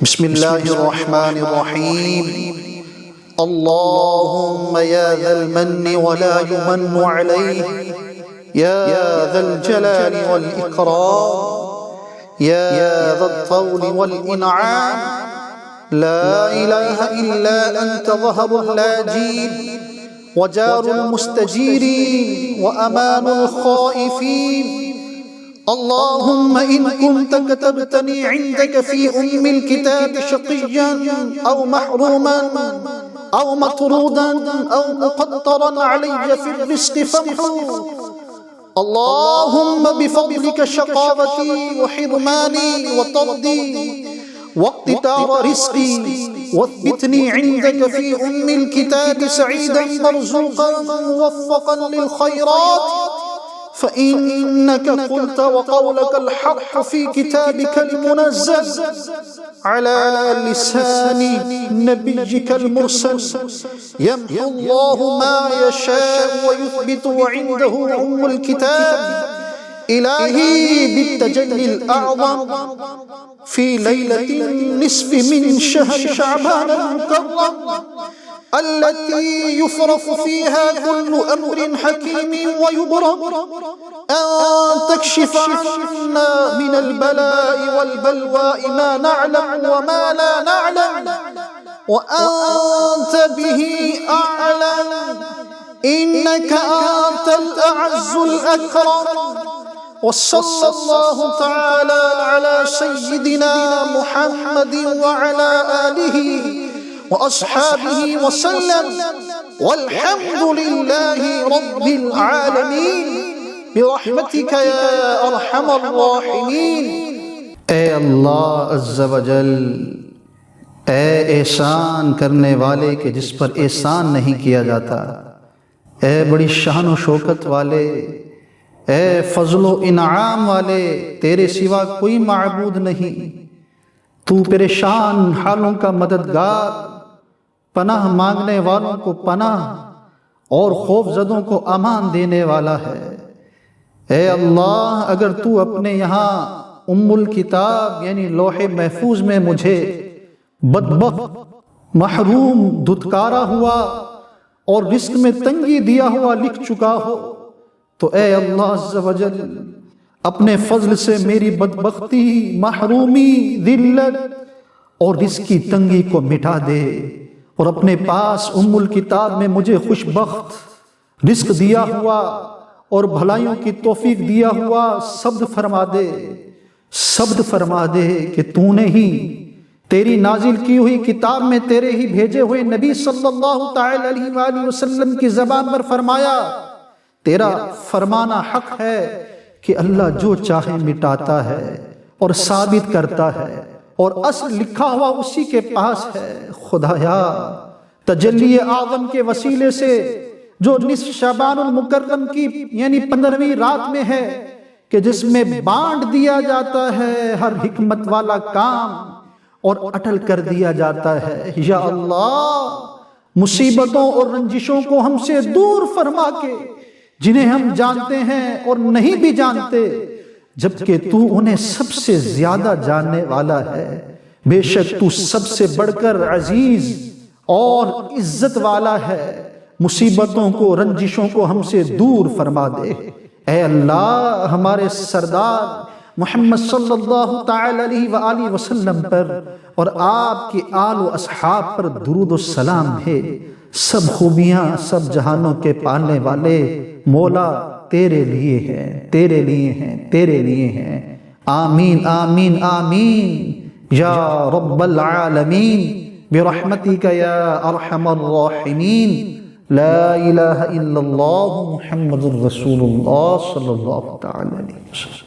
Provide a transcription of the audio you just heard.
بسم الله الرحمن الرحيم. اللهم يا ذا المن ولا يمن عليه، يا ذا الجلال والإكرام، يا ذا الطول والإنعام، لا إله إلا أنت ظهر اللاجين وجار المستجيرين وأمان الخائفين. اللهم إن كنت كتبتني عندك في الكتاب شقيا أو محروما أو مطرودا أو مقدرا علي في الرزق فامحو. اللهم بفضلك شقاوتي وحرماني وطردي واقتتار رزقي، واثبتني عندك في الكتاب سعيدا مرزوقا موفقا للخيرات، فإنك قلت وقولك الحق في كتابك المنزل على لسان نبيك المرسل. يمحو الله ما يشاء ويثبت وعنده الكتاب. إلهي بالتجلي الأعظم في ليلة النصف من شهر شعبان المكرم التي يفرق فيها كل أمر حكيم ويبرم، أن تكشف عنا من البلاء والبلواء ما نعلم وما لا نعلم، وأنت به أعلم، إنك أنت الأعز الأكرم. وصلى الله تعالى على سيدنا محمد وعلى آله وأصحابه وسلم، والحمد لله رب العالمين برحمتك يا أرحم الراحمين. اے اللہ عز و جل، اے احسان کرنے والے کہ جس پر احسان نہیں کیا جاتا، اے بڑی شان و شوکت والے، اے فضل و انعام والے، تیرے سوا کوئی معبود نہیں، تو پریشان حالوں کا مددگار، پناہ مانگنے والوں کو پناہ اور خوف زدوں کو امان دینے والا ہے۔ اے اللہ، اگر تو اپنے یہاں الکتاب یعنی لوح محفوظ میں مجھے بدبخت، محروم، دھتکارا ہوا اور رزق میں تنگی دیا ہوا لکھ چکا ہو، تو اے اللہ عز و جل اپنے فضل سے میری بدبختی، محرومی، ذلت اور رزق کی تنگی کو مٹا دے، اور اپنے پاس الکتاب میں مجھے خوش بخت، رزق دیا ہوا اور بھلائیوں کی توفیق دیا ہوا ثبت فرما دے، ثبت فرما دے کہ تو نے ہی تیری نازل کی ہوئی کتاب میں تیرے ہی بھیجے ہوئے نبی صلی اللہ تعالی علیہ وآلہ وسلم کی زبان پر فرمایا، تیرا فرمانا حق ہے کہ اللہ جو چاہے مٹاتا ہے اور ثابت کرتا ہے، اور اصل لکھا ہوا اسی کے پاس ہے۔ خدایا، تجلی اعظم کے وسیلے سے جو نصف شعبان المکرم کی یعنی 15ویں رات میں ہے، کہ جس میں بانٹ دیا جاتا ہے ہر حکمت والا کام اور اٹل کر دیا جاتا ہے، یا اللہ مصیبتوں اور رنجشوں کو ہم سے دور فرما کے، جنہیں ہم جانتے ہیں اور نہیں بھی جانتے، جبکہ تو انہیں سب سے زیادہ جاننے والا ہے، بے شک تو سب سے بڑھ کر عزیز اور عزت والا ہے، مصیبتوں کو، رنجشوں کو ہم سے دور فرما دے۔ اے اللہ، ہمارے سردار محمد صلی اللہ تعالی علیہ وآلہ وسلم پر اور آپ کے آل و اصحاب پر درود و سلام ہے۔ سب خوبیاں سب جہانوں کے پالنے والے مولا تیرے لیے ہیں، تیرے لیے ہیں، تیرے لیے ہیں۔ آمین آمین آمین یا رب العالمین برحمتک یا ارحم الراحمین۔ لا الہ الا اللہ محمد الرسول اللہ صلی اللہ تعالی علیہ وسلم۔